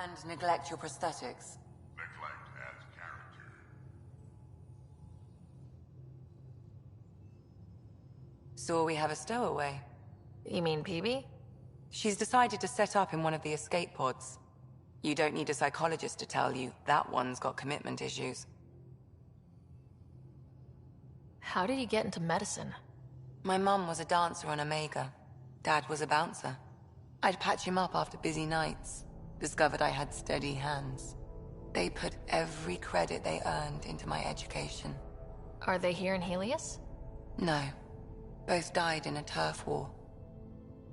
And neglect your prosthetics. Neglect adds character. So we have a stowaway. You mean PB? She's decided to set up in one of the escape pods. You don't need a psychologist to tell you that one's got commitment issues. How did you get into medicine? My mum was a dancer on Omega. Dad was a bouncer. I'd patch him up after busy nights. Discovered I had steady hands. They put every credit they earned into my education. Are they here in Helios? No. Both died in a turf war.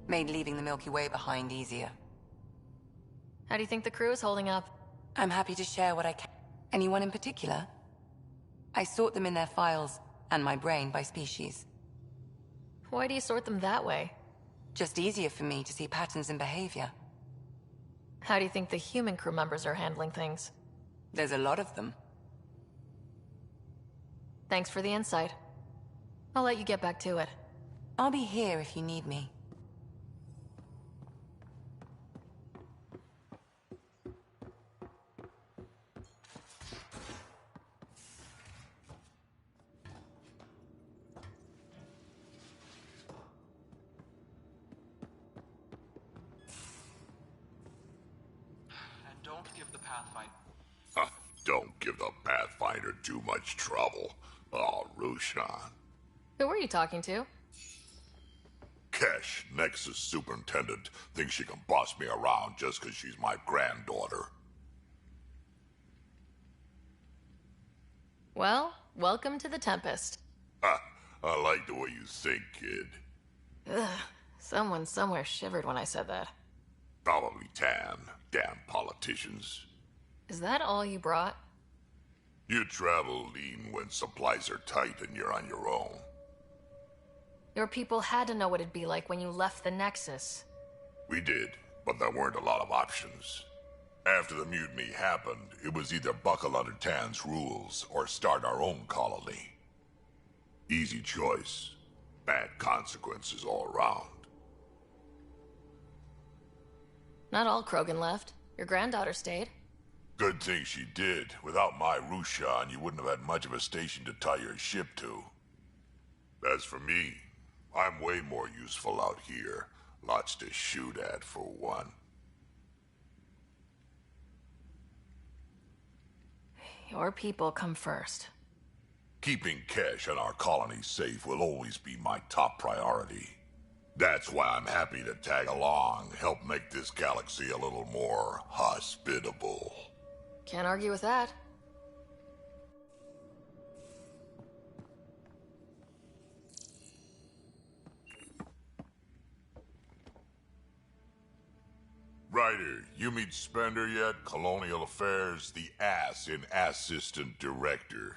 Made leaving the Milky Way behind easier. How do you think the crew is holding up? I'm happy to share what I can. Anyone in particular? I sort them in their files, and my brain by species. Why do you sort them that way? Just easier for me to see patterns in behavior. How do you think the human crew members are handling things? There's a lot of them. Thanks for the insight. I'll let you get back to it. I'll be here if you need me. Don't give the Pathfinder... Don't give the Pathfinder too much trouble. Oh, Roshan. Who are you talking to? Kesh, Nexus Superintendent, thinks she can boss me around just because she's my granddaughter. Well, welcome to the Tempest. Ha! I like the way you think, kid. Ugh, someone somewhere shivered when I said that. Probably Tan. Damn politicians. Is that all you brought? You travel lean when supplies are tight and you're on your own. Your people had to know what it'd be like when you left the Nexus. We did. but there weren't a lot of options. After the mutiny happened, it was either buckle under Tan's rules or start our own colony. Easy choice. Bad consequences all around. Not all Krogan left. Your granddaughter stayed. Good thing she did. Without my Rushan, you wouldn't have had much of a station to tie your ship to. As for me, I'm way more useful out here. Lots to shoot at, for one. Your people come first. Keeping Kesh and our colony safe will always be my top priority. That's why I'm happy to tag along, help make this galaxy a little more hospitable. Can't argue with that. Ryder, you meet Spender yet? Colonial Affairs, the ass in Assistant Director.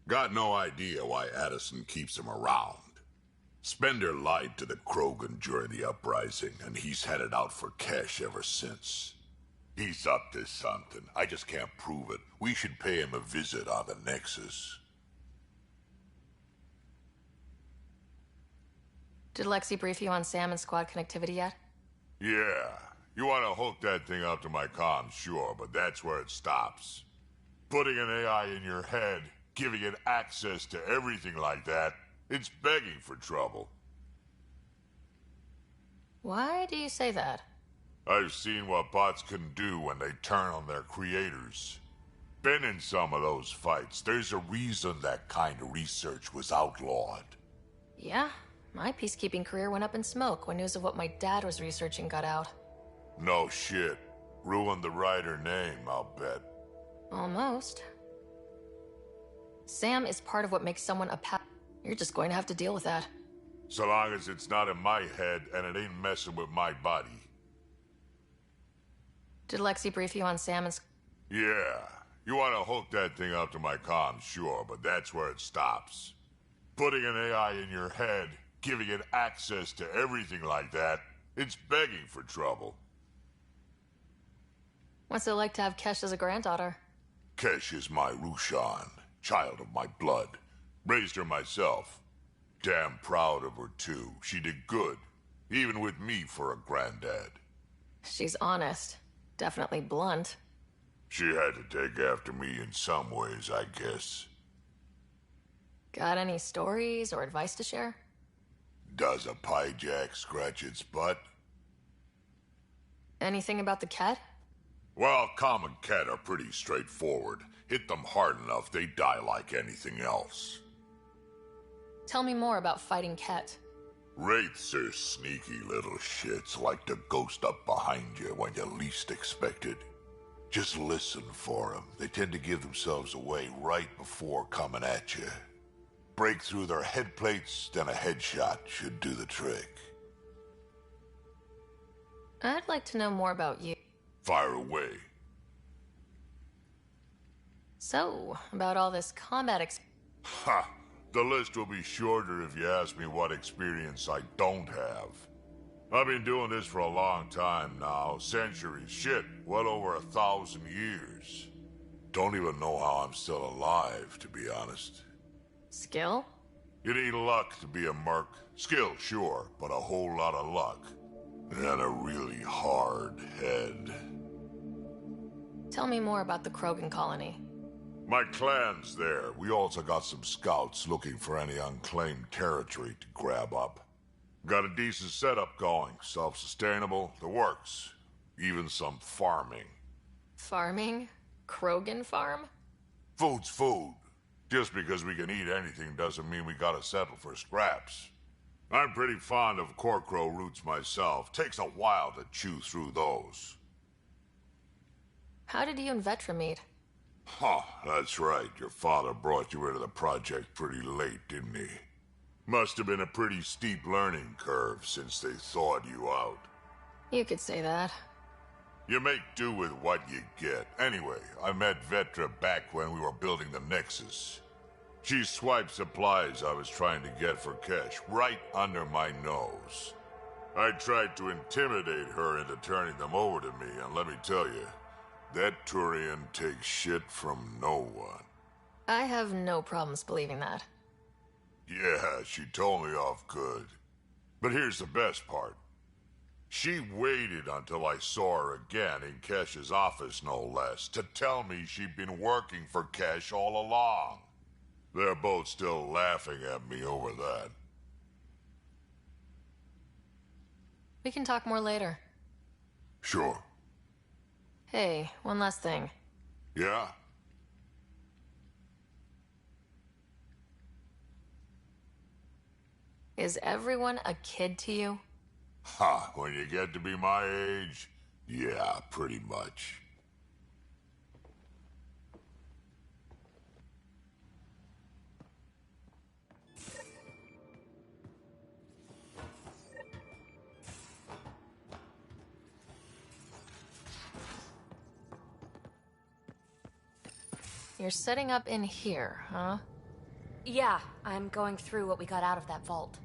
Got no idea why Addison keeps him around. Spender lied to the Krogan during the uprising, and he's headed out for Kesh ever since. He's up to something. I just can't prove it. We should pay him a visit on the Nexus. Did Lexi brief you on Sam and squad connectivity yet? Yeah. You want to hook that thing up to my comms, sure, but that's where it stops. Putting an AI in your head, giving it access to everything like that, it's begging for trouble. Why do you say that? I've seen what bots can do when they turn on their creators. Been in some of those fights. There's a reason that kind of research was outlawed. Yeah, my peacekeeping career went up in smoke when news of what my dad was researching got out. No shit. Ruined the Ryder name, I'll bet. Almost. Sam is part of what makes someone a You're just going to have to deal with that. So long as it's not in my head and it ain't messing with my body. Did Lexi brief you on Sam and... Yeah. You want to hook that thing up to my comms, sure, but that's where it stops. Putting an AI in your head, giving it access to everything like that, it's begging for trouble. What's it like to have Kesh as a granddaughter? Kesh is my Rushan, child of my blood. Raised her myself. Damn proud of her, too. She did good, even with me for a granddad. She's honest. Definitely blunt. She had to take after me in some ways, I guess. Got any stories or advice to share? Does a pie jack scratch its butt? Anything about the Ket? Well, common Ket are pretty straightforward. Hit them hard enough, they die like anything else. Tell me more about fighting Ket. Wraiths are sneaky little shits, like to ghost up behind you when you least expect it. Just listen for them. They tend to give themselves away right before coming at you. Break through their head plates, then a headshot should do the trick. I'd like to know more about you. Fire away. So, about all this combat Ha! The list will be shorter if you ask me what experience I don't have. I've been doing this for a long time now. Centuries. Shit, well over 1,000 years. Don't even know how I'm still alive, to be honest. Skill? You need luck to be a merc. Skill, sure, but a whole lot of luck. And a really hard head. Tell me more about the Krogan colony. My clan's there. We also got some scouts looking for any unclaimed territory to grab up. Got a decent setup going. Self-sustainable, the works. Even some farming. Farming? Krogan farm? Food's food. Just because we can eat anything doesn't mean we gotta settle for scraps. I'm pretty fond of Corcrow roots myself. Takes a while to chew through those. How did you and Vetra meet? Huh, that's right. Your father brought you into the project pretty late, didn't he? Must have been a pretty steep learning curve since they thawed you out. You could say that. You make do with what you get. Anyway, I met Vetra back when we were building the Nexus. She swiped supplies I was trying to get for Kesh right under my nose. I tried to intimidate her into turning them over to me, and let me tell you, that Turian takes shit from no one. I have no problems believing that. Yeah, she told me off good. But here's the best part. She waited until I saw her again in Kesh's office, no less, to tell me she'd been working for Kesh all along. They're both still laughing at me over that. We can talk more later. Sure. Hey, one last thing. Yeah? Is everyone a kid to you? Ha, when you get to be my age, yeah, pretty much. You're setting up in here, huh? Yeah, I'm going through what we got out of that vault.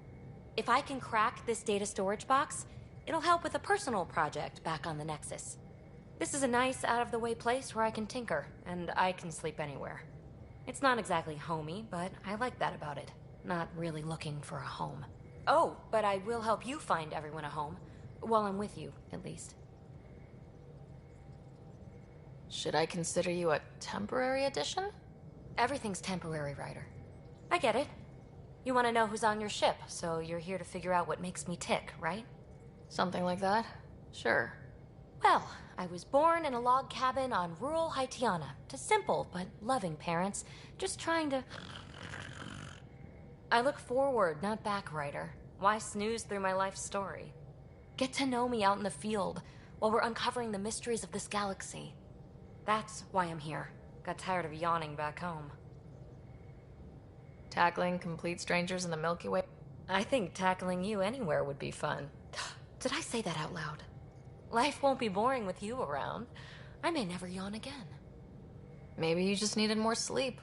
If I can crack this data storage box, it'll help with a personal project back on the Nexus. This is a nice, out-of-the-way place where I can tinker, and I can sleep anywhere. It's not exactly homey, but I like that about it. Not really looking for a home. Oh, but I will help you find everyone a home. While I'm with you, at least. Should I consider you a temporary addition? Everything's temporary, Ryder. I get it. You want to know who's on your ship, so you're here to figure out what makes me tick, right? Something like that? Sure. Well, I was born in a log cabin on rural Haitiana to simple but loving parents, just trying to... I look forward, not back, Ryder. Why snooze through my life story? Get to know me out in the field while we're uncovering the mysteries of this galaxy. That's why I'm here. Got tired of yawning back home. Tackling complete strangers in the Milky Way? I think tackling you anywhere would be fun. Did I say that out loud? Life won't be boring with you around. I may never yawn again. Maybe you just needed more sleep.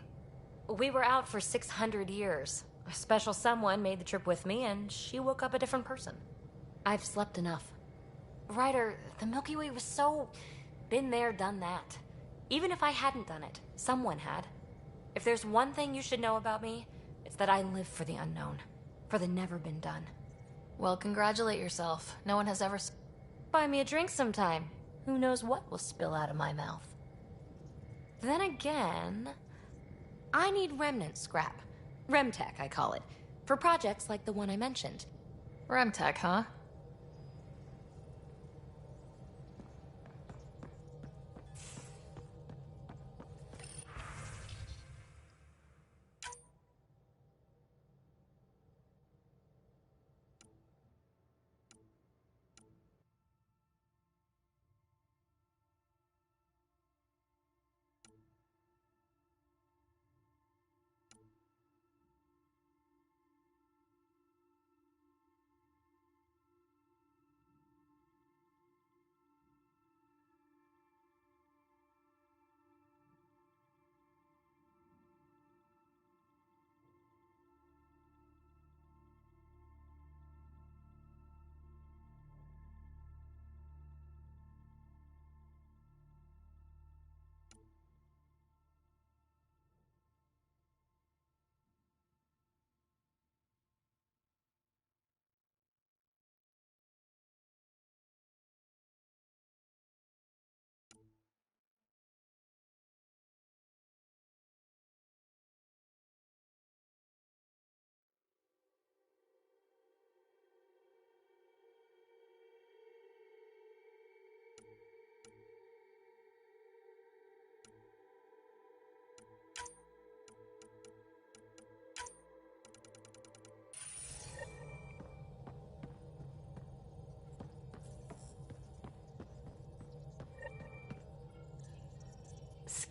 We were out for 600 years. A special someone made the trip with me, and she woke up a different person. I've slept enough. Ryder, the Milky Way was so... been there, done that. Even if I hadn't done it, someone had. If there's one thing you should know about me, it's that I live for the unknown. For the never been done. Well, congratulate yourself. No one has ever... Buy me a drink sometime. Who knows what will spill out of my mouth. Then again... I need remnant scrap. Remtech, I call it. For projects like the one I mentioned. Remtech, huh?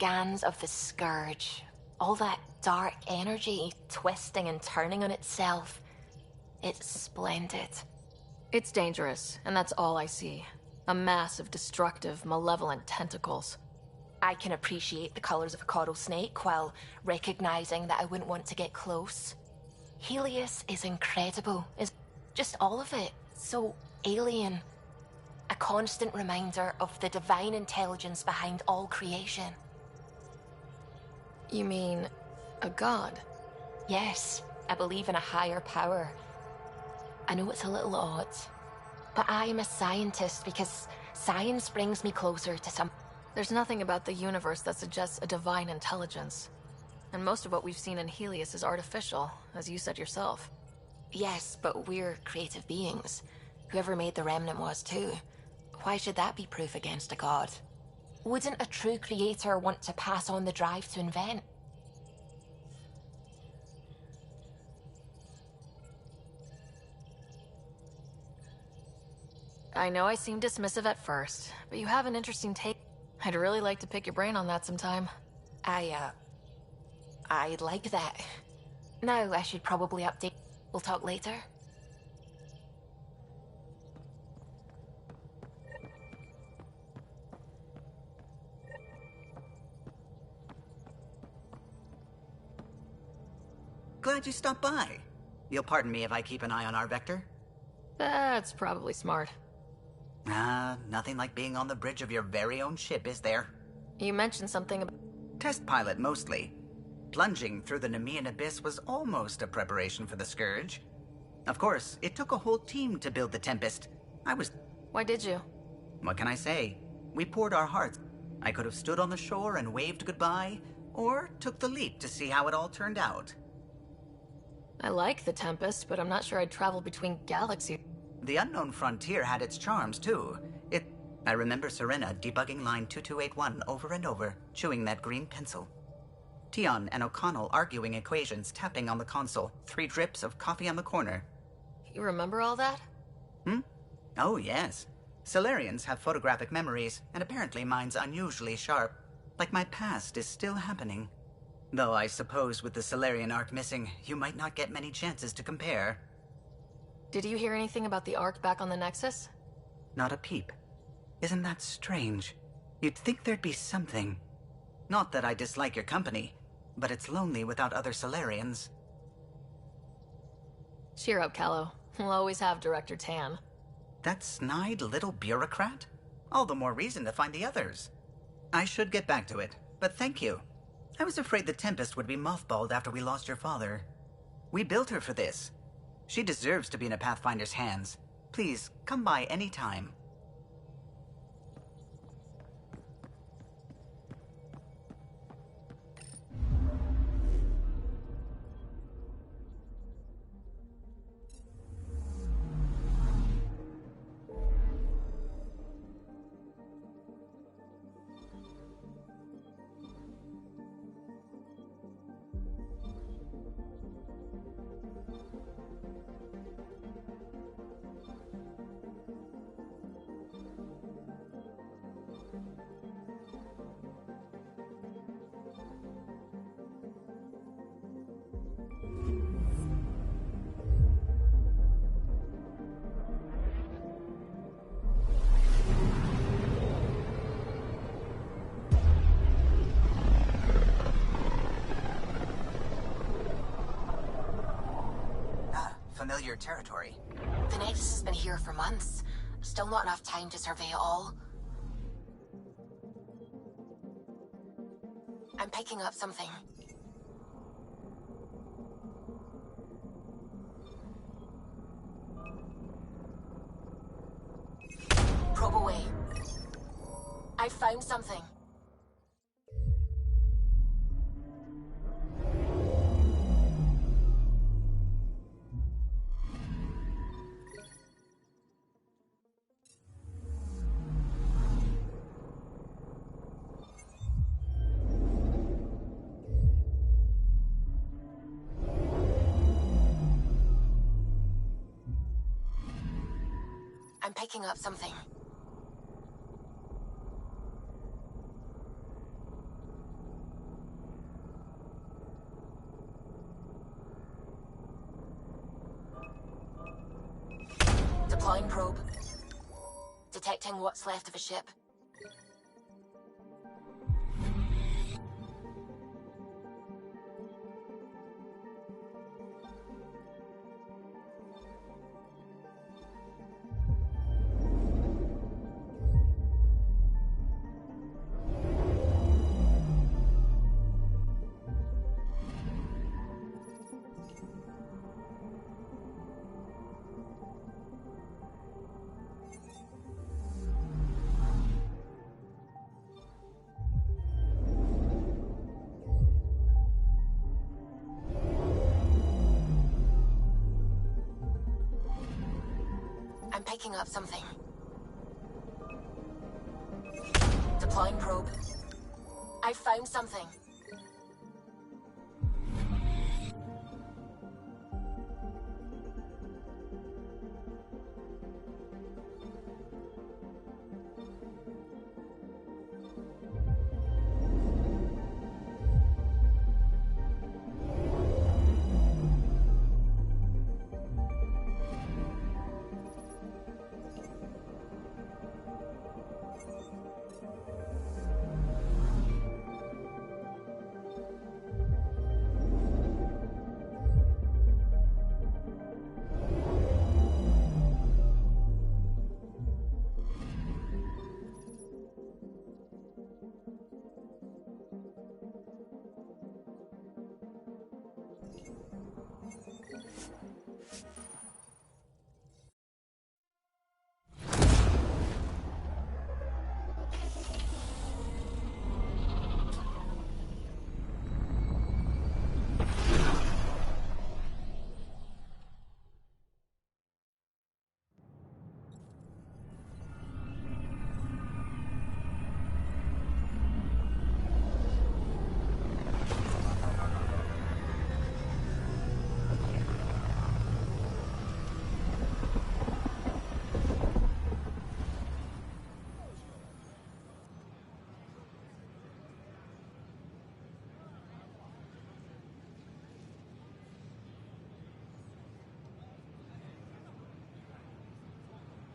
Scans of the Scourge. All that dark energy twisting and turning on itself. It's splendid. It's dangerous, and that's all I see. A mass of destructive, malevolent tentacles. I can appreciate the colors of a coral snake while recognizing that I wouldn't want to get close. Helios is incredible. It's just all of it. So alien. A constant reminder of the divine intelligence behind all creation. You mean a god? Yes, I believe in a higher power. I know it's a little odd, but I am a scientist because science brings me closer to some... There's nothing about the universe that suggests a divine intelligence. And most of what we've seen in Helios is artificial, as you said yourself. Yes, but we're creative beings. Whoever made the remnant was too. Why should that be proof against a god? Wouldn't a true creator want to pass on the drive to invent? I know I seem dismissive at first, but you have an interesting take. I'd really like to pick your brain on that sometime. I'd like that. Now I should probably update. We'll talk later. Glad you stopped by. You'll pardon me if I keep an eye on our vector? That's probably smart. Nothing like being on the bridge of your very own ship, is there? You mentioned something about... Test pilot, mostly. Plunging through the Nemean abyss was almost a preparation for the Scourge. Of course, it took a whole team to build the Tempest. Why did you? What can I say? We poured our hearts. I could have stood on the shore and waved goodbye, or took the leap to see how it all turned out. I like the Tempest, but I'm not sure I'd travel between galaxies. The unknown frontier had its charms, too. I remember Serena debugging line 2281 over and over, chewing that green pencil. Tion and O'Connell arguing equations, tapping on the console, 3 drips of coffee on the corner. You remember all that? Oh, yes. Solarians have photographic memories, and apparently mine's unusually sharp. Like my past is still happening. Though I suppose with the Solarian arc missing, you might not get many chances to compare. Did you hear anything about the Ark back on the Nexus? Not a peep. Isn't that strange? You'd think there'd be something. Not that I dislike your company, but it's lonely without other Solarians. Cheer up, Callow. We'll always have Director Tan. That snide little bureaucrat? All the more reason to find the others. I should get back to it, but thank you. I was afraid the Tempest would be mothballed after we lost your father. We built her for this. She deserves to be in a Pathfinder's hands. Please, come by any time. Familiar territory. The Nexus has been here for months. Still not enough time to survey it all. I'm picking up something. Probe away. I found something. I'm picking up something. Deploying probe. Detecting what's left of a ship. I'm picking up something. Deploying probe. I found something.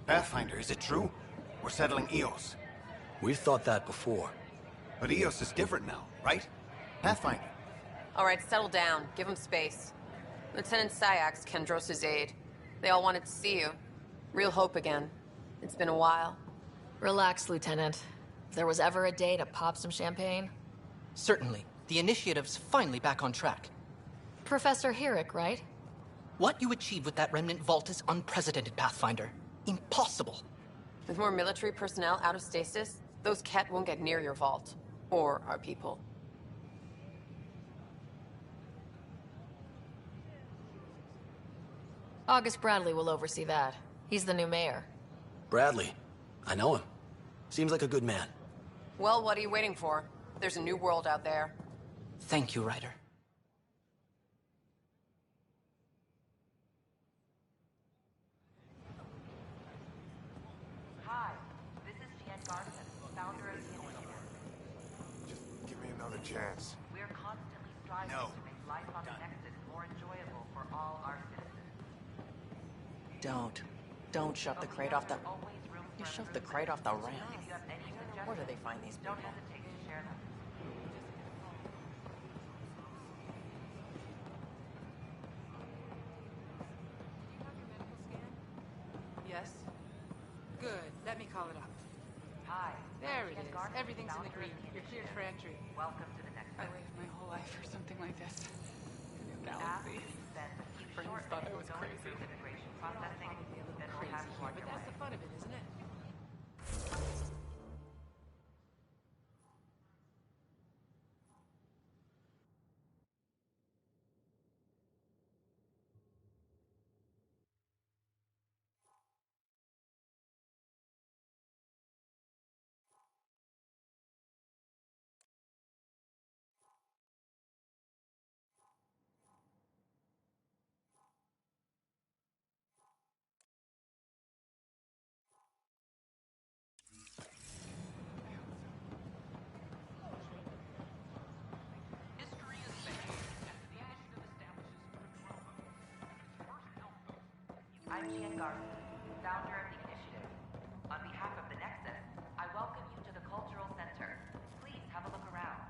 Pathfinder, is it true? We're settling Eos. We've thought that before. But Eos is different now, right? Pathfinder. All right, settle down. Give him space. Lieutenant Syax, Kendros' aide. They all wanted to see you. Real hope again. It's been a while. Relax, Lieutenant. If there was ever a day to pop some champagne... Certainly. The initiative's finally back on track. Professor Herrick, right? What you achieved with that remnant vault is unprecedented, Pathfinder. Impossible. With more military personnel out of stasis, those Ket won't get near your vault. Or our people. August Bradley will oversee that. He's the new mayor. Bradley. I know him. Seems like a good man. Well, what are you waiting for? There's a new world out there. Thank you, Ryder. Hi, this is Jan Garson, founder of the initiative. Just give me another chance. We're constantly striving No. to make life on the Nexus more enjoyable for all our citizens. Don't shove the crate off the... Always room You for shoved the crate off the ramp. If you have any suggestions, Where do they find these people? don't hesitate to share them. Yes? Good. Let me call it up. Hi. There it Jan is. Garson, Everything's in the founder of green. the You're cleared for initiative. entry. Welcome to the Nexus. I waited my whole life for something like this. A new Ask galaxy. to spend a few Friends short thought I minutes was going crazy. through immigration processing, Probably a little then we'll crazy have you here, on but your that's way. the fun of it, isn't it? I'm Jan Garson, founder of the initiative. On behalf of the Nexus, I welcome you to the Cultural Center. Please have a look around.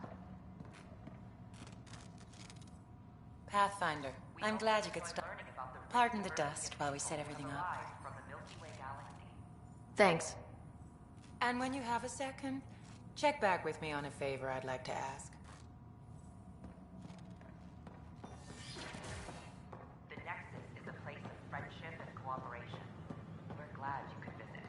Pathfinder, We I'm hope glad you you could enjoy stop. learning about the rich Pardon the diversity dust of while we people set who everything have up. arrived from the Milky Way galaxy. Thanks. And when you have a second, check back with me on a favor I'd like to ask. The Nexus is a place of friendship and cooperation. We're glad you could visit.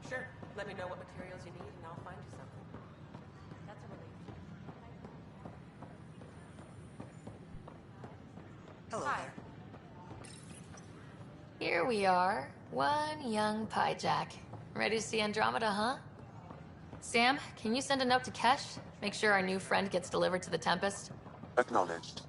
Sure. Let me know what materials you need and I'll find you something. That's a relief. Hello Hi. there. Here we are, one young Pyjack. Ready to see Andromeda, huh? Sam, can you send a note to Kesh? Make sure our new friend gets delivered to the Tempest? Acknowledged.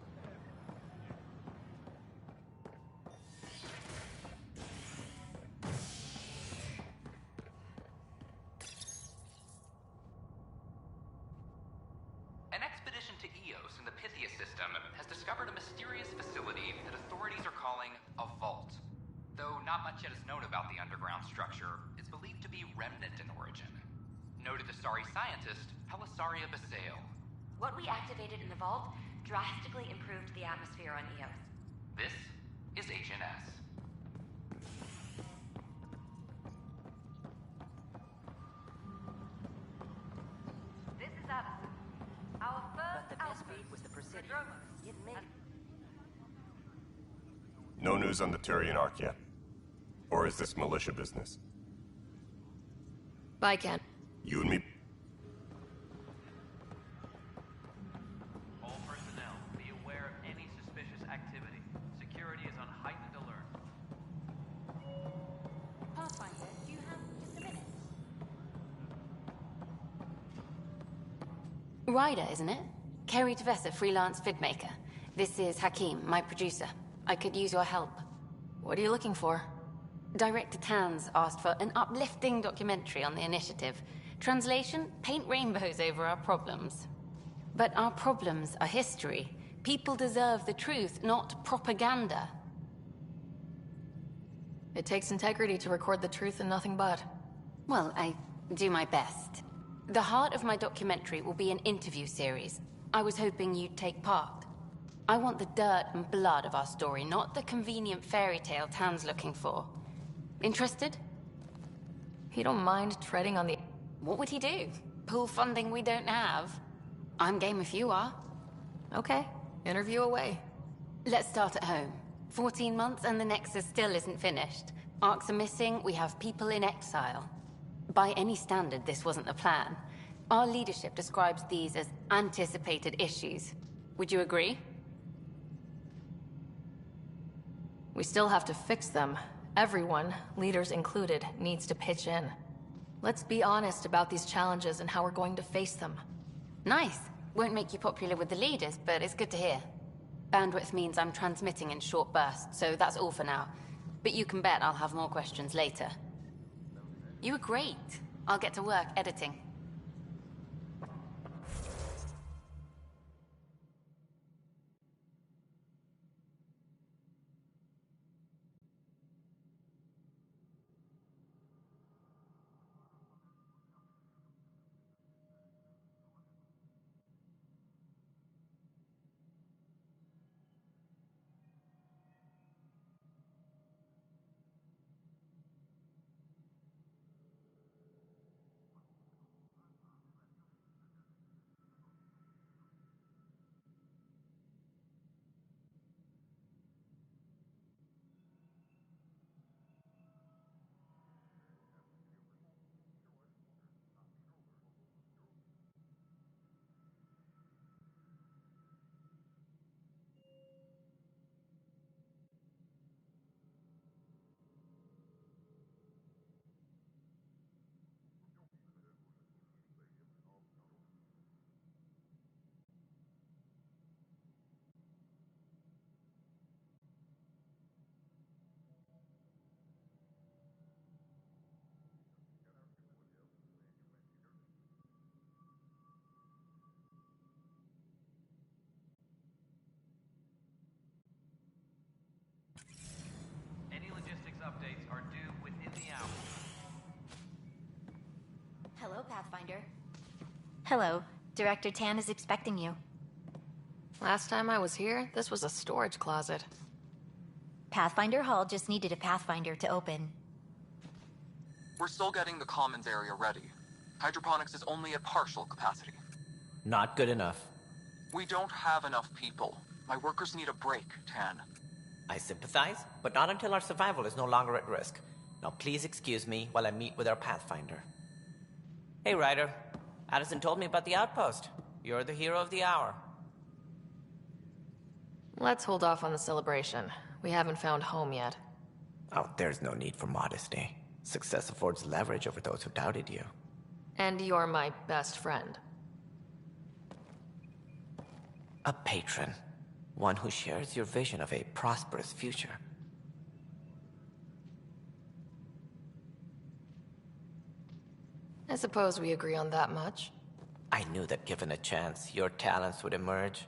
An expedition to Eos in the Pythia system has discovered a mysterious facility that authorities are calling a vault. Though not much yet is known about the underground structure, it's believed to be remnant in origin. Noted Asari scientist, Helisaria Basale. What we activated in the vault drastically improved the atmosphere on Eos. This is Agent S. This is Addison. Our first But the best beat was the Presidium. It made No news on the Turian Ark yet. Or is this militia business? Bye, Ken. You and me? All personnel, be aware of any suspicious activity. Security is on heightened alert. Pathfinder, do you have just a minute? Ryder, isn't it? Kerry Tavessa, freelance vidmaker. This is Hakim, my producer. I could use your help. What are you looking for? Director Tans asked for an uplifting documentary on the initiative. Translation, paint rainbows over our problems. But our problems are history. People deserve the truth, not propaganda. It takes integrity to record the truth and nothing but. Well, I do my best. The heart of my documentary will be an interview series. I was hoping you'd take part. I want the dirt and blood of our story, not the convenient fairy tale Tan's looking for. Interested? He don't mind treading on the... What would he do? Pool funding we don't have? I'm game if you are. Okay, interview away. Let's start at home. 14 months and the Nexus still isn't finished. Arcs are missing, we have people in exile. By any standard, this wasn't the plan. Our leadership describes these as anticipated issues. Would you agree? We still have to fix them. Everyone, leaders included, needs to pitch in. Let's be honest about these challenges and how we're going to face them. Nice. Won't make you popular with the leaders, but it's good to hear. Bandwidth means I'm transmitting in short bursts, so that's all for now. But you can bet I'll have more questions later. You were great. I'll get to work editing. Any logistics updates are due within the hour. Hello, Pathfinder. Hello. Director Tan is expecting you. Last time I was here, this was a storage closet. Pathfinder Hall just needed a Pathfinder to open. We're still getting the commons area ready. Hydroponics is only at partial capacity. Not good enough. We don't have enough people. My workers need a break, Tan. I sympathize, but not until our survival is no longer at risk. Now please excuse me while I meet with our Pathfinder. Hey, Ryder. Addison told me about the outpost. You're the hero of the hour. Let's hold off on the celebration. We haven't found home yet. Oh, there's no need for modesty. Success affords leverage over those who doubted you. And you're my best friend. A patron. One who shares your vision of a prosperous future. I suppose we agree on that much. I knew that given a chance, your talents would emerge.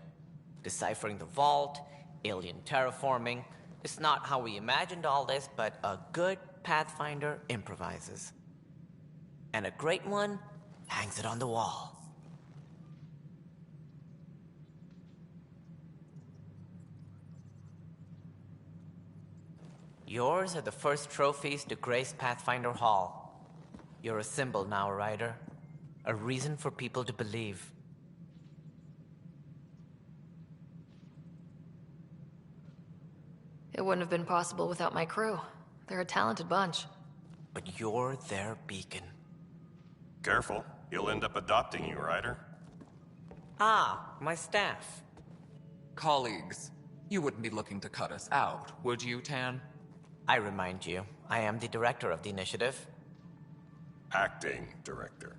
Deciphering the vault, alien terraforming. It's not how we imagined all this, but a good Pathfinder improvises. And a great one hangs it on the wall. Yours are the first trophies to grace Pathfinder Hall. You're a symbol now, Ryder. A reason for people to believe. It wouldn't have been possible without my crew. They're a talented bunch. But you're their beacon. Careful. He'll end up adopting you, Ryder. Ah, my staff. Colleagues, you wouldn't be looking to cut us out, would you, Tan? I remind you, I am the director of the initiative. Acting director.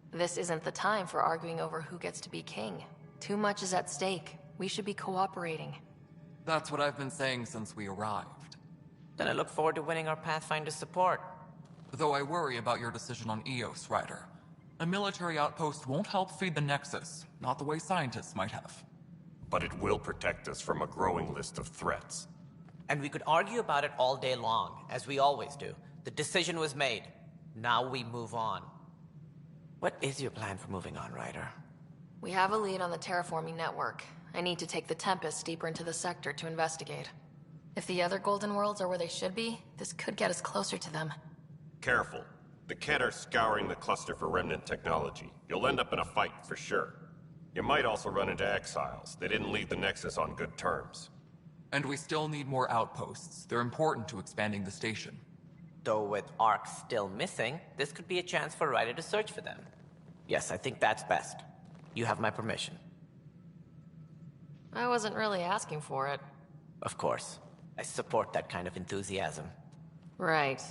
This isn't the time for arguing over who gets to be king. Too much is at stake. We should be cooperating. That's what I've been saying since we arrived. Then I look forward to winning our Pathfinder's support. Though I worry about your decision on Eos, Ryder. A military outpost won't help feed the Nexus, not the way scientists might have. But it will protect us from a growing list of threats. And we could argue about it all day long, as we always do. The decision was made. Now we move on. What is your plan for moving on, Ryder? We have a lead on the terraforming network. I need to take the Tempest deeper into the sector to investigate. If the other Golden Worlds are where they should be, this could get us closer to them. Careful. The Kett are scouring the cluster for remnant technology. You'll end up in a fight, for sure. You might also run into exiles. They didn't leave the Nexus on good terms. And we still need more outposts. They're important to expanding the station. Though with Ark still missing, this could be a chance for Ryder to search for them. Yes, I think that's best. You have my permission. I wasn't really asking for it. Of course. I support that kind of enthusiasm. Right.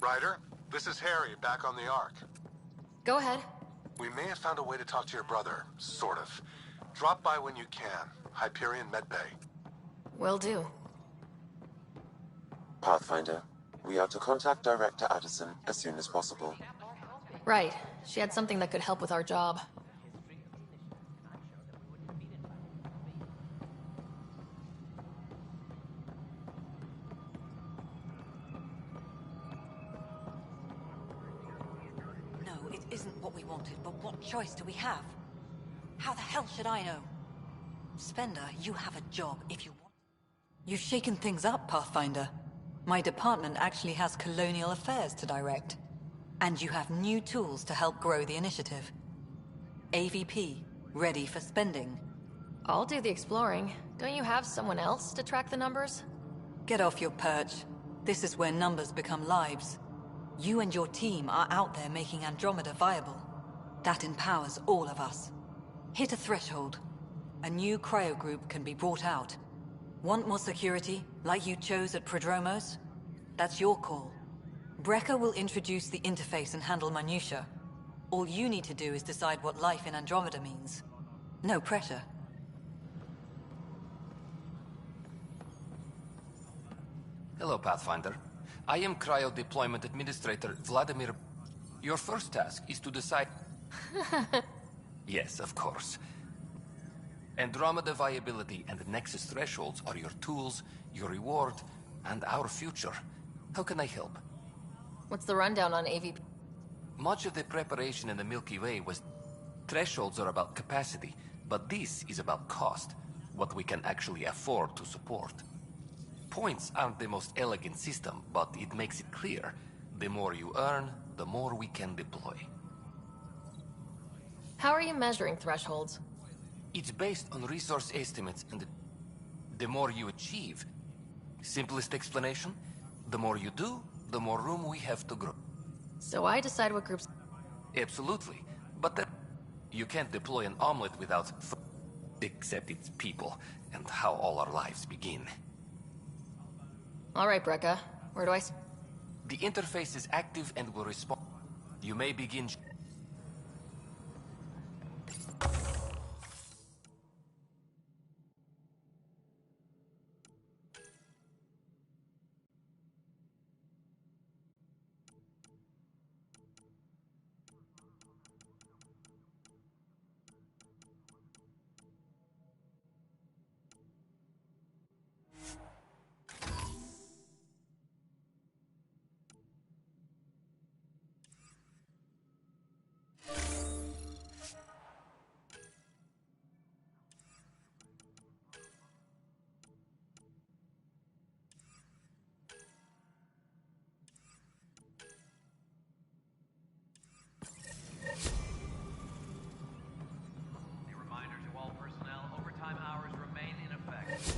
Ryder, this is Harry, back on the Ark. Go ahead. We may have found a way to talk to your brother, sort of. Drop by when you can. Hyperion Medbay. Will do. Pathfinder, we are to contact Director Addison as soon as possible. Right. She had something that could help with our job. No, it isn't what we wanted, but what choice do we have? How the hell should I know? Spender, you have a job if you want. You've shaken things up, Pathfinder. My department actually has colonial affairs to direct. And you have new tools to help grow the initiative. AVP, ready for spending. I'll do the exploring. Don't you have someone else to track the numbers? Get off your perch. This is where numbers become lives. You and your team are out there making Andromeda viable. That empowers all of us. Hit a threshold. A new cryo group can be brought out. Want more security, like you chose at Prodromos? That's your call. Brecker will introduce the interface and handle minutiae. All you need to do is decide what life in Andromeda means. No pressure. Hello, Pathfinder. I am Cryo Deployment Administrator Vladimir. Your first task is to decide... Yes, of course. Andromeda viability and Nexus thresholds are your tools, your reward, and our future. How can I help? What's the rundown on AVP? Much of the preparation in the Milky Way was... Thresholds are about capacity, but this is about cost. What we can actually afford to support. Points aren't the most elegant system, but it makes it clear. The more you earn, the more we can deploy. How are you measuring thresholds? It's based on resource estimates, and the more you achieve. Simplest explanation, the more you do, the more room we have to grow. So I decide what groups... Absolutely. But then, you can't deploy an omelet without except its people, and how all our lives begin. All right, Brecca. Where do I... The interface is active and will respond. You may begin... effect.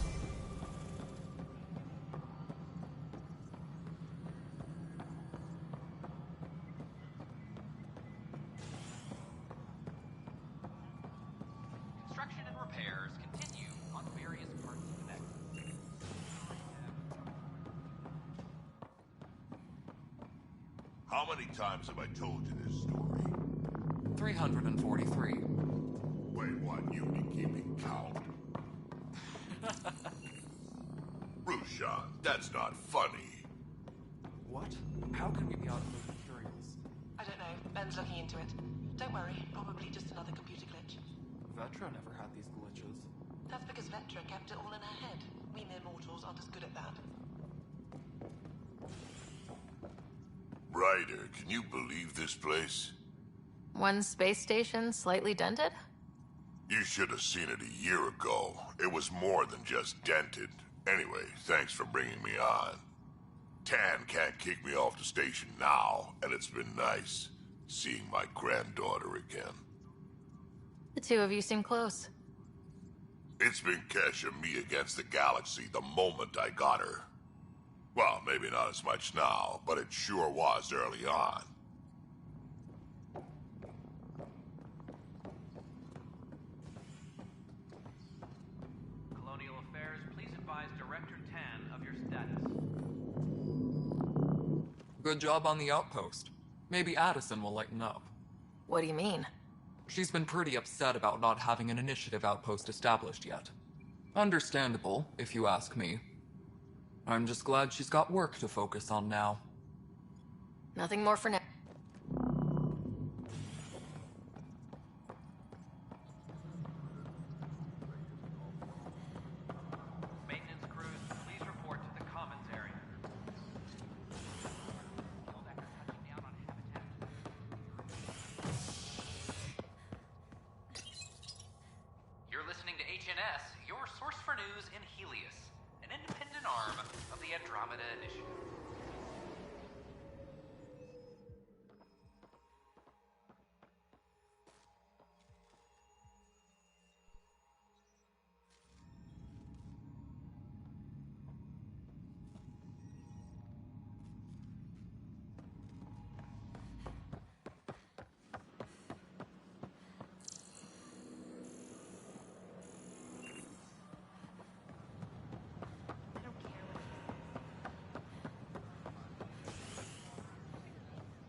'Construction and repairs continue on various parts of the Nexus. How many times have I told you this story? 343. Wait, what? You've been keeping count? Rushan, that's not funny. What? How can we be out of those materials? I don't know. Ben's looking into it. Don't worry, probably just another computer glitch. Vetra never had these glitches. That's because Vetra kept it all in her head. We mere mortals aren't as good at that. Ryder, can you believe this place? One space station slightly dented? You should have seen it a year ago. It was more than just dented. Anyway, thanks for bringing me on. Tan can't kick me off the station now, and it's been nice seeing my granddaughter again. The two of you seem close. It's been Kesh and me against the galaxy the moment I got her. Well, maybe not as much now, but it sure was early on. Colonial Affairs, please advise Director Tan of your status. Good job on the outpost. Maybe Addison will lighten up. What do you mean? She's been pretty upset about not having an initiative outpost established yet. Understandable, if you ask me. I'm just glad she's got work to focus on now. Nothing more for now. Maintenance crews, please report to the commons area. You're listening to HNS, your source for news in Helios, an independent arm of the Andromeda Initiative.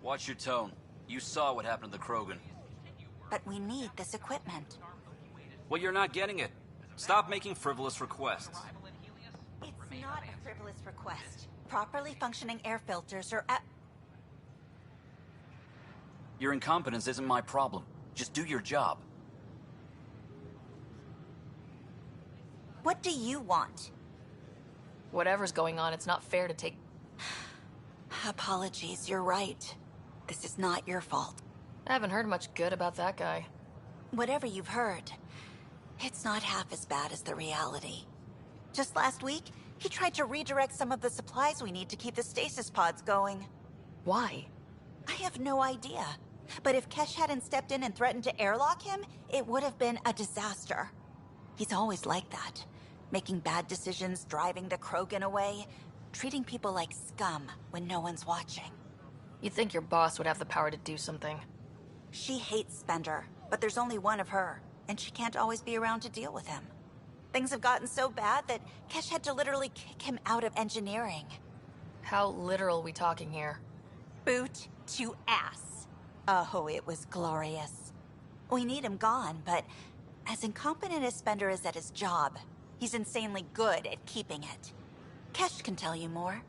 Watch your tone. You saw what happened to the Krogan. But we need this equipment. Well, you're not getting it. Stop making frivolous requests. It's not a frivolous request. Properly functioning air filters are at... Your incompetence isn't my problem. Just do your job. What do you want? Whatever's going on, it's not fair to take... Apologies, you're right. This is not your fault. I haven't heard much good about that guy. Whatever you've heard, it's not half as bad as the reality. Just last week, he tried to redirect some of the supplies we need to keep the stasis pods going. Why? I have no idea. But if Kesh hadn't stepped in and threatened to airlock him, it would have been a disaster. He's always like that. Making bad decisions, driving the Krogan away, treating people like scum when no one's watching. You'd think your boss would have the power to do something. She hates Spender, but there's only one of her, and she can't always be around to deal with him. Things have gotten so bad that Kesh had to literally kick him out of engineering. How literal we talking here? Boot to ass. Oh, it was glorious. We need him gone, but as incompetent as Spender is at his job, he's insanely good at keeping it. Kesh can tell you more.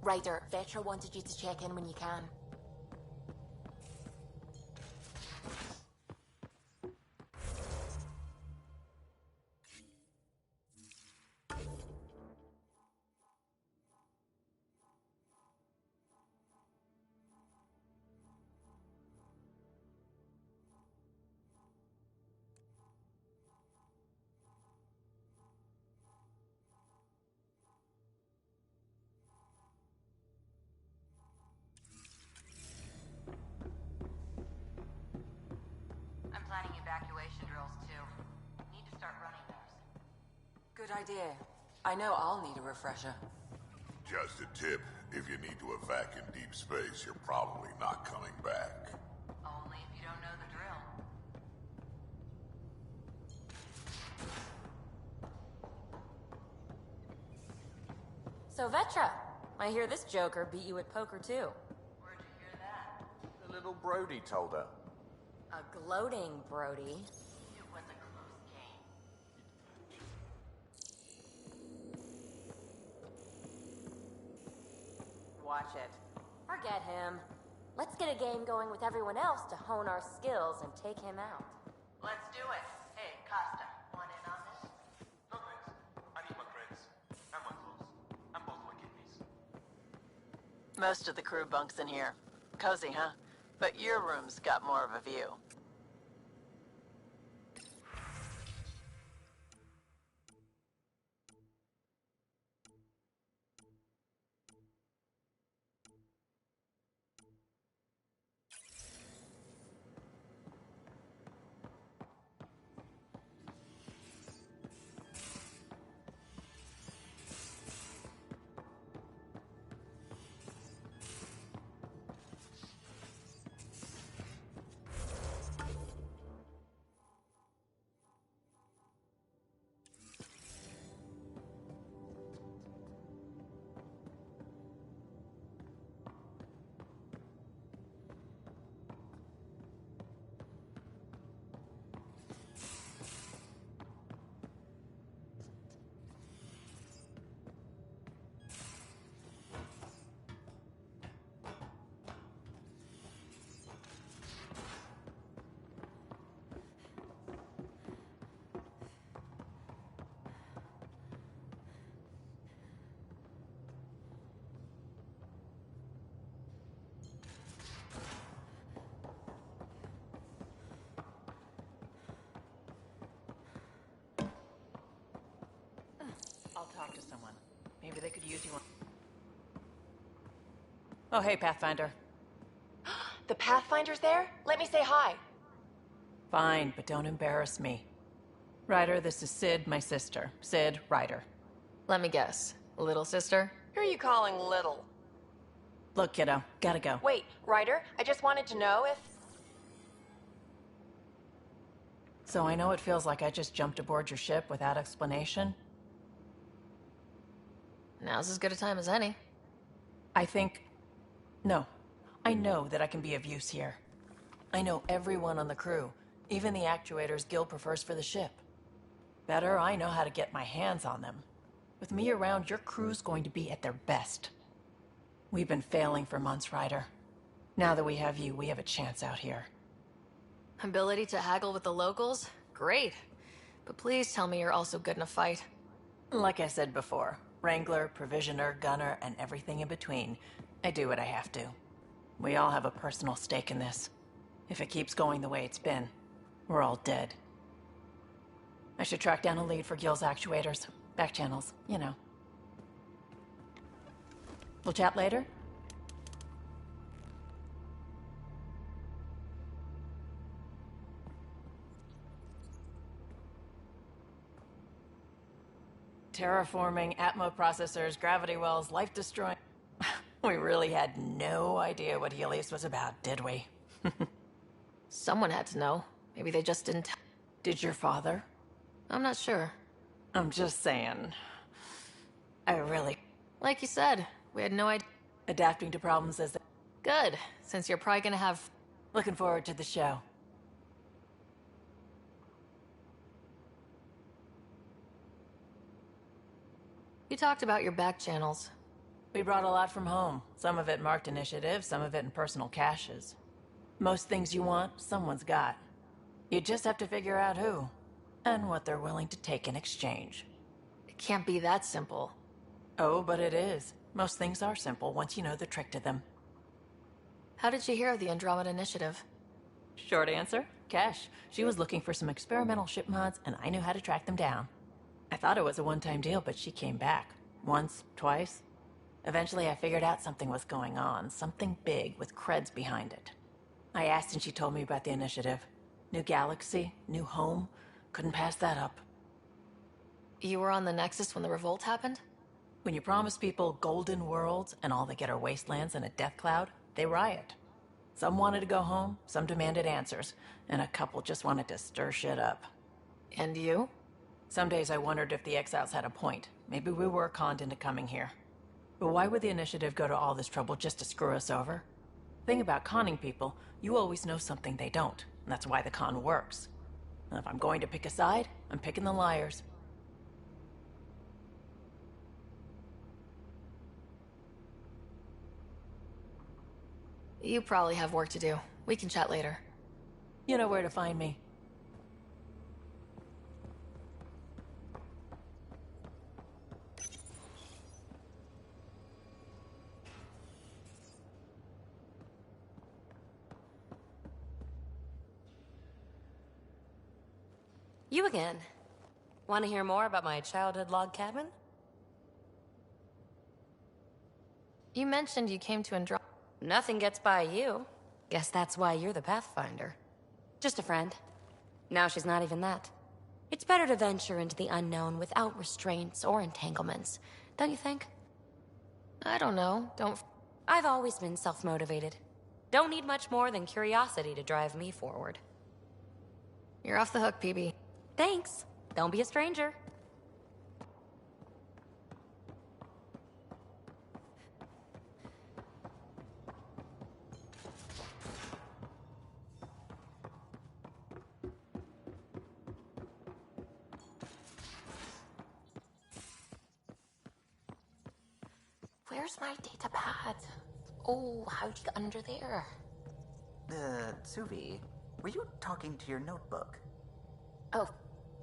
Ryder, Vetra wanted you to check in when you can. I'm planning evacuation drills too. Need to start running those. Good idea. I know I'll need a refresher. Just a tip, if you need to evac in deep space, you're probably not coming back. Only if you don't know the drill. So, Vetra, I hear this joker beat you at poker, too. Where'd you hear that? The little Brody told her. A gloating Brody. It was a close game. Watch it. Forget him. Let's get a game going with everyone else to hone our skills and take him out. Let's do it. Hey, Costa, want in on this? No thanks. I need my credits. And my clothes. And both my kidneys. Most of the crew bunks in here. Cozy, huh? But your room's got more of a view. I'll talk to someone. Maybe they could use you on... Oh, hey, Pathfinder. The Pathfinder's there? Let me say hi. Fine, but don't embarrass me. Ryder, this is Sid, my sister. Sid, Ryder. Let me guess. Little sister? Who are you calling little? Look, kiddo, gotta go. Wait, Ryder, I just wanted to know if... So I know it feels like I just jumped aboard your ship without explanation. Now's as good a time as any. I think... No. I know that I can be of use here. I know everyone on the crew, even the actuators Gil prefers for the ship. Better, I know how to get my hands on them. With me around, your crew's going to be at their best. We've been failing for months, Ryder. Now that we have you, we have a chance out here. Ability to haggle with the locals? Great. But please tell me you're also good in a fight. Like I said before, Wrangler, Provisioner, Gunner, and everything in between. I do what I have to. We all have a personal stake in this. If it keeps going the way it's been, we're all dead. I should track down a lead for Gil's actuators. Back channels, you know. We'll chat later? Terraforming, Atmo processors, gravity wells, life-destroying... We really had no idea what Helios was about, did we? Someone had to know. Maybe they just didn't tell. Did your father? I'm not sure. I'm just saying. I really... Like you said, we had no idea. Adapting to problems as... Good, since you're probably gonna have... Looking forward to the show. You talked about your back channels. We brought a lot from home. Some of it marked initiative, some of it in personal caches. Most things you want, someone's got. You just have to figure out who, and what they're willing to take in exchange. It can't be that simple. Oh, but it is. Most things are simple once you know the trick to them. How did you hear of the Andromeda Initiative? Short answer, Cash. She was looking for some experimental ship mods, and I knew how to track them down. I thought it was a one-time deal, but she came back. Once, twice. Eventually I figured out something was going on, something big with creds behind it. I asked and she told me about the initiative. New galaxy, new home. Couldn't pass that up. You were on the Nexus when the revolt happened? When you promise people golden worlds and all they get are wastelands and a death cloud, they riot. Some wanted to go home, some demanded answers, and a couple just wanted to stir shit up. And you? Some days I wondered if the exiles had a point. Maybe we were conned into coming here. But why would the initiative go to all this trouble just to screw us over? Thing about conning people, you always know something they don't, and that's why the con works. And if I'm going to pick a side, I'm picking the liars. You probably have work to do. We can chat later. You know where to find me. You again. Want to hear more about my childhood log cabin? You mentioned you came to Andromeda. Nothing gets by you. Guess that's why you're the Pathfinder. Just a friend. Now she's not even that. It's better to venture into the unknown without restraints or entanglements, don't you think? I don't know. I've always been self-motivated. Don't need much more than curiosity to drive me forward. You're off the hook, PB. Thanks. Don't be a stranger. Where's my data pad? Oh, how'd you get under there? Suvi, were you talking to your notebook? Oh,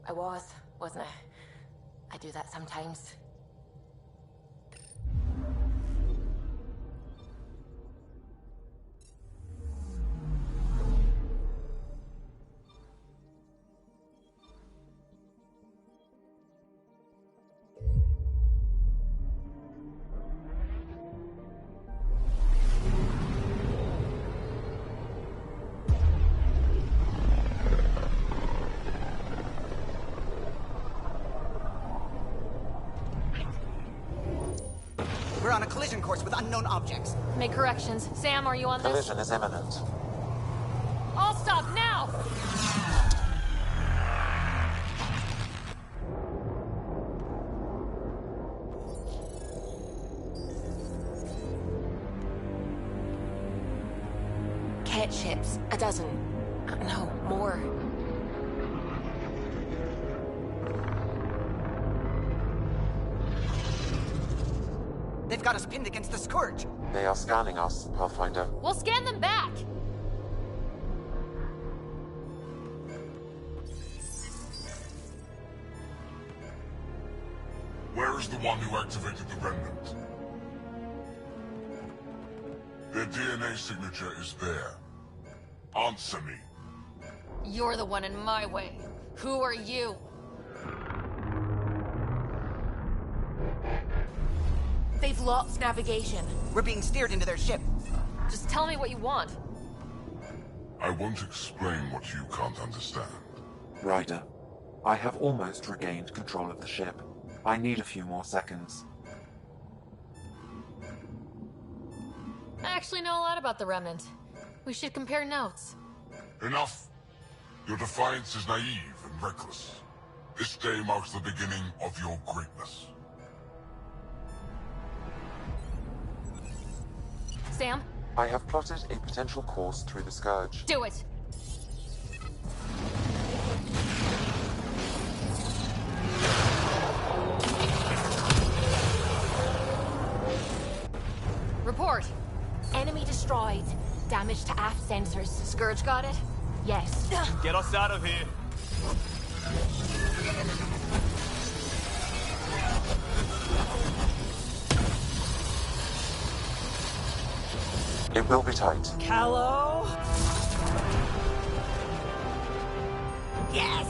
I wasn't I? I do that sometimes. We're on a collision course with unknown objects. Make corrections. Sam, are you on this? Collision is imminent. I'll stop now! Cat ships. A dozen. No, more. They've got us pinned against the Scourge. They are scanning us, Pathfinder. We'll scan them back! Where is the one who activated the remnant? Their DNA signature is there. Answer me. You're the one in my way. Who are you? They've lost navigation. We're being steered into their ship. Just tell me what you want. I won't explain what you can't understand. Ryder, I have almost regained control of the ship. I need a few more seconds. I actually know a lot about the Remnant. We should compare notes. Enough! Your defiance is naive and reckless. This day marks the beginning of your greatness. Sam? I have plotted a potential course through the Scourge. Do it! Report! Enemy destroyed. Damage to aft sensors. Scourge got it? Yes. Get us out of here. It will be tight. Callow? Yes!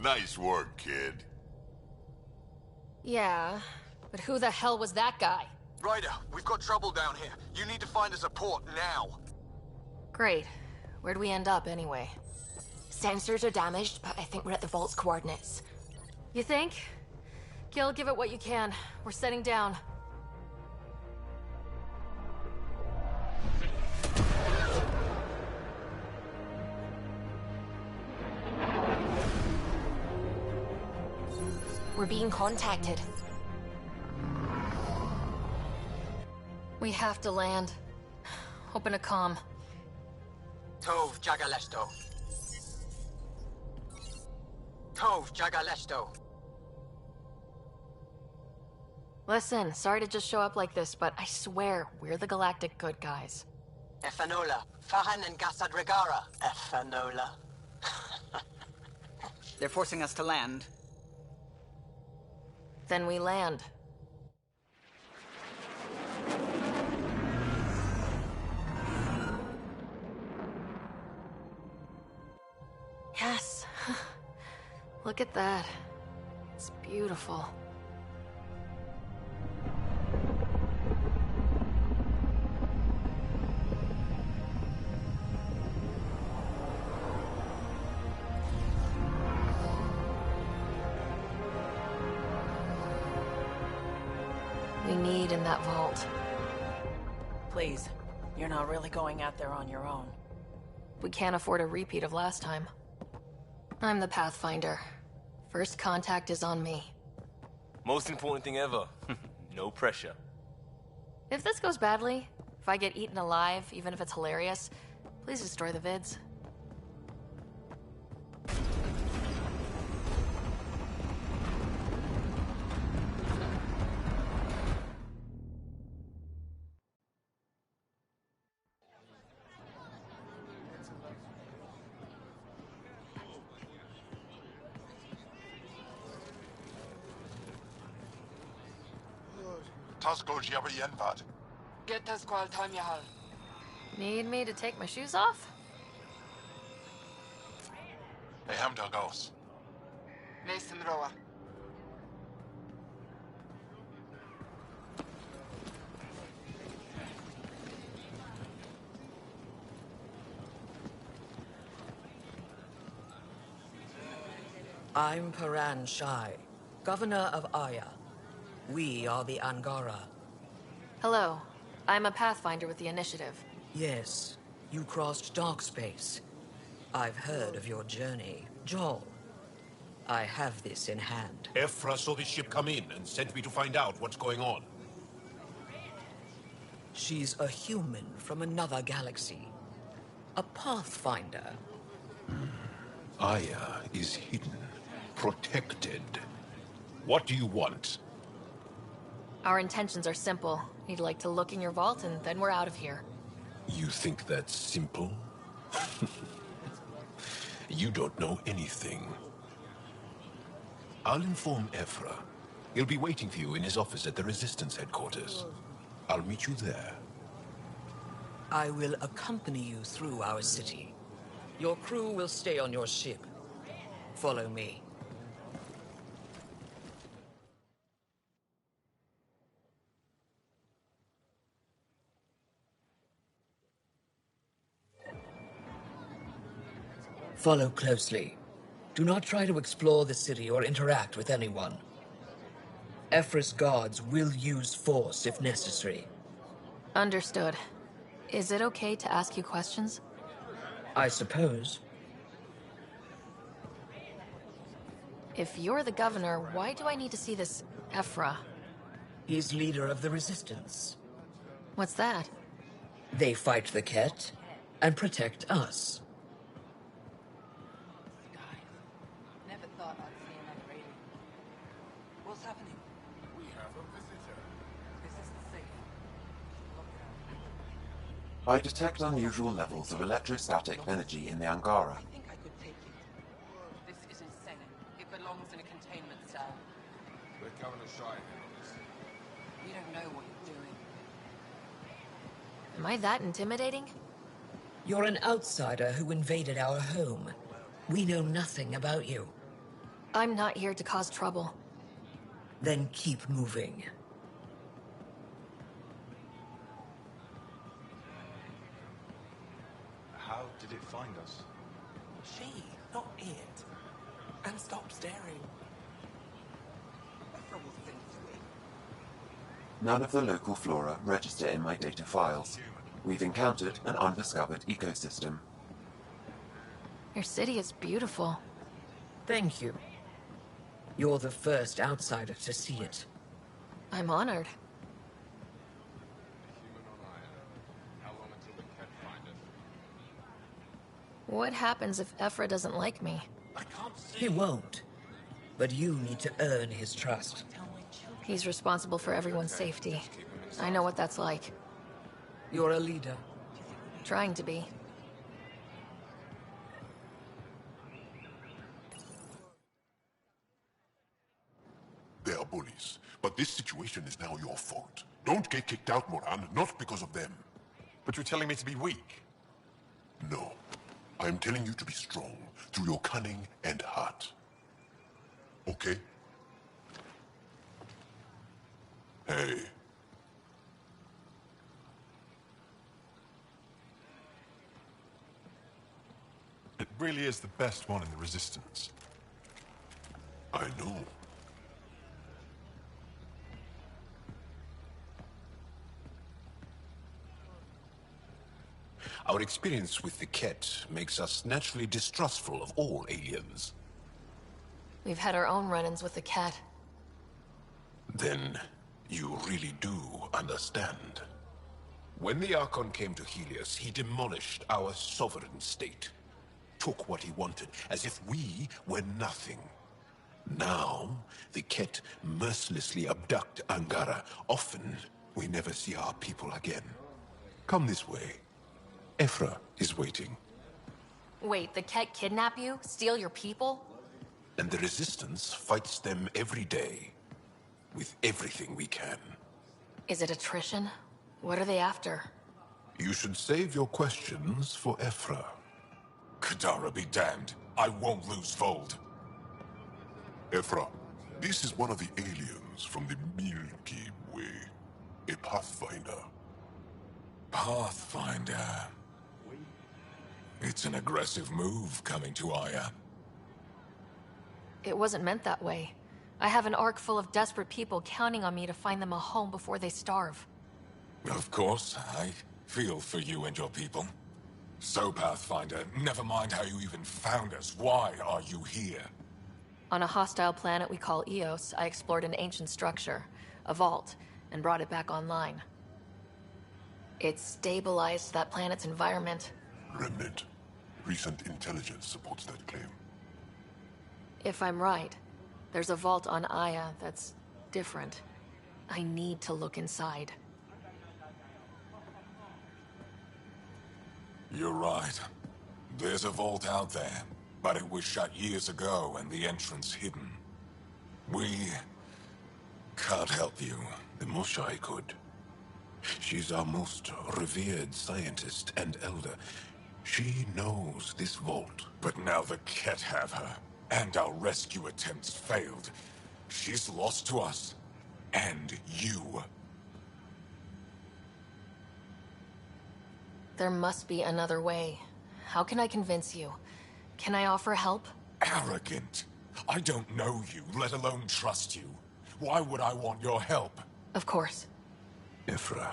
Nice work, kid. Yeah, but who the hell was that guy? Ryder, we've got trouble down here. You need to find us a port now. Great. Where'd we end up, anyway? Sensors are damaged, but I think we're at the vault's coordinates. You think? Gil, give it what you can. We're setting down. We're being contacted. We have to land. Open a comm. Tov Jagalesto. Tov Jagalesto. Listen, sorry to just show up like this, but I swear, we're the galactic good guys. Efanola. Fahan and Gassad Regara. Efanola. They're forcing us to land. Then we land. Yes. Look at that. It's beautiful. We need in that vault. Please, you're not really going out there on your own. We can't afford a repeat of last time. I'm the Pathfinder. First contact is on me. Most important thing ever. No pressure. If this goes badly, if I get eaten alive, even if it's hilarious, please destroy the vids. Tasco Jiabrienvat. Get us qual time yahal. Need me to take my shoes off? Eham Dagos. Mason Roa. I'm Paran Shai, Governor of Aya. We are the Angara. Hello. I'm a Pathfinder with the Initiative. Yes, you crossed dark space. I've heard of your journey, Joel. I have this in hand. Ephra saw this ship come in and sent me to find out what's going on. She's a human from another galaxy. A Pathfinder. Aya is hidden, protected. What do you want? Our intentions are simple. We'd like to look in your vault, and then we're out of here. You think that's simple? You don't know anything. I'll inform Ephra. He'll be waiting for you in his office at the Resistance headquarters. I'll meet you there. I will accompany you through our city. Your crew will stay on your ship. Follow me. Follow closely. Do not try to explore the city or interact with anyone. Ephra's guards will use force if necessary. Understood. Is it okay to ask you questions? I suppose. If you're the governor, why do I need to see this Ephra? He's leader of the Resistance. What's that? They fight the Ket and protect us. Never thought I'd see another alien. What's happening? We have a visitor. This isn't safe. I detect unusual levels of electrostatic energy in the Angara. I think I could take it. This is insane. It belongs in a containment cell. Let Governor Shai handle this. You don't know what you're doing. Am I that intimidating? You're an outsider who invaded our home. We know nothing about you. I'm not here to cause trouble. Then keep moving. How did it find us? She, not it. And stop staring. Ephra will think through it. None of the local flora register in my data files. We've encountered an undiscovered ecosystem. Your city is beautiful. Thank you. You're the first outsider to see it. I'm honored. How long until the cat find us? What happens if Ephra doesn't like me? He won't. But you need to earn his trust. He's responsible for everyone's safety. I know what that's like. You're a leader. Trying to be. They are bullies, but this situation is now your fault. Don't get kicked out, Moran, not because of them. But you're telling me to be weak. No. I'm telling you to be strong through your cunning and heart. Okay? Hey. It really is the best one in the Resistance. I know. Our experience with the Ket makes us naturally distrustful of all aliens. We've had our own run-ins with the cat. Then you really do understand. When the Archon came to Helios, he demolished our sovereign state. Took what he wanted, as if we were nothing. Now, the Ket mercilessly abduct Angara. Often, we never see our people again. Come this way. Ephra is waiting. Wait, the cat kidnap you? Steal your people? And the Resistance fights them every day. With everything we can. Is it attrition? What are they after? You should save your questions for Ephra. Kadara be damned. I won't lose Vold. Ephra, this is one of the aliens from the Milky Way. A Pathfinder. Pathfinder. It's an aggressive move coming to Aya. It wasn't meant that way. I have an ark full of desperate people counting on me to find them a home before they starve. Of course, I feel for you and your people. So, Pathfinder, never mind how you even found us. Why are you here? On a hostile planet we call Eos, I explored an ancient structure, a vault, and brought it back online. It stabilized that planet's environment. Remnant. Recent intelligence supports that claim. If I'm right, there's a vault on Aya that's different. I need to look inside. You're right. There's a vault out there, but it was shut years ago and the entrance hidden. We can't help you. The Moshai could. She's our most revered scientist and elder. She knows this vault. But now the Ket have her, and our rescue attempts failed. She's lost to us. And you. There must be another way. How can I convince you? Can I offer help? Arrogant. I don't know you, let alone trust you. Why would I want your help? Of course. Ephra,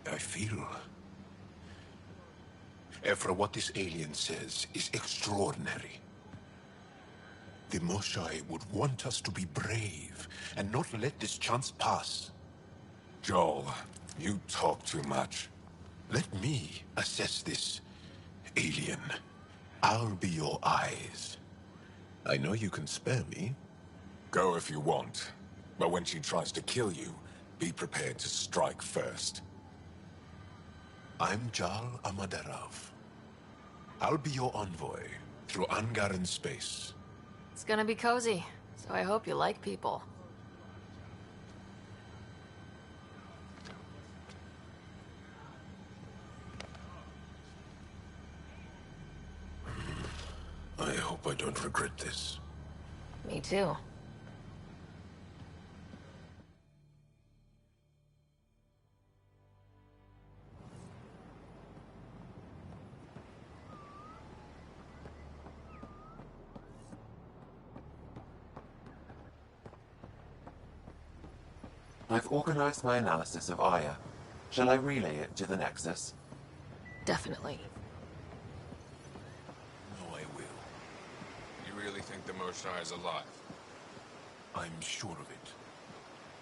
I feel... Ephra, what this alien says is extraordinary. The Moshai would want us to be brave and not let this chance pass. Joel, you talk too much. Let me assess this, alien. I'll be your eyes. I know you can spare me. Go if you want. But when she tries to kill you, be prepared to strike first. I'm Jal Amaderov. I'll be your envoy through Angaran space. It's gonna be cozy, so I hope you like people. I hope I don't regret this. Me too. I've organized my analysis of Aya. Shall I relay it to the Nexus? Definitely. No, I will. You really think the Moshai is alive? I'm sure of it.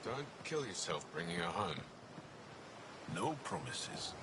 Don't kill yourself bringing her home. No promises.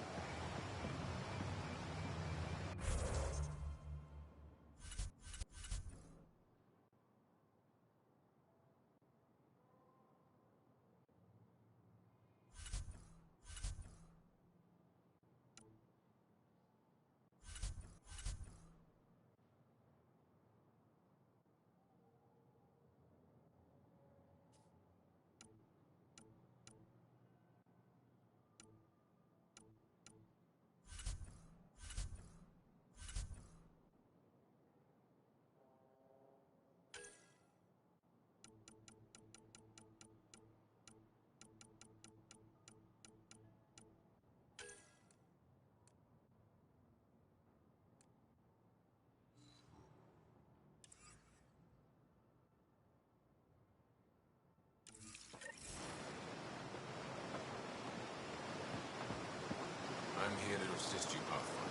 I'm here to assist you, Pathfinder.